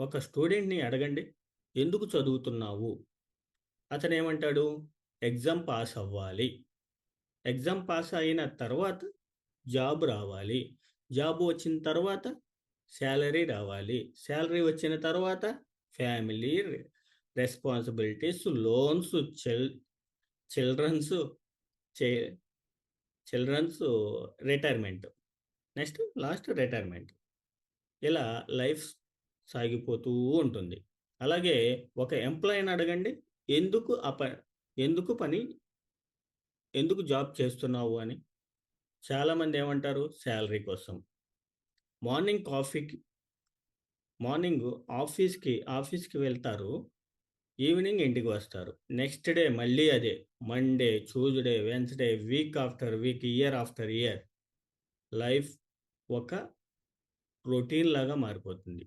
ఒక స్టూడెంట్‌ని అడగండి, "ఎందుకు చదువుతున్నావు?" అతనేమంటాడు? ఎగ్జామ్ పాస్ అవ్వాలి. ఎగ్జామ్ పాస్ అయిన తర్వాత జాబ్ రావాలి. జాబ్ వచ్చిన తర్వాత సాలరీ రావాలి. సాలరీ వచ్చిన తర్వాత ఫ్యామిలీ రెస్పాన్సిబిలిటీస్, లోన్స్, చిల్డ్రన్స్ చే చిల్డ్రన్స్ రిటైర్మెంట్. Last retirement. ఇలా లైఫ్ సాగిపోతూ ఉంటుంది. అలాగే ఒక ఎంప్లాయీని అడగండి, ఎందుకు అప ఎందుకు పని ఎందుకు జాబ్ చేస్తున్నావు అని? చాలామంది ఏమంటారు? సాలరీ కోసం. మార్నింగ్ కాఫీకి మార్నింగ్ ఆఫీస్‌కి వెళ్తారు. ఈవినింగ్ ఇంటికి వస్తారు. నెక్స్ట్ డే మళ్ళీ అదే. Monday, Tuesday, Wednesday, week after week, year after year life ఒక రొటీన్‌లాగా మారిపోతుంది.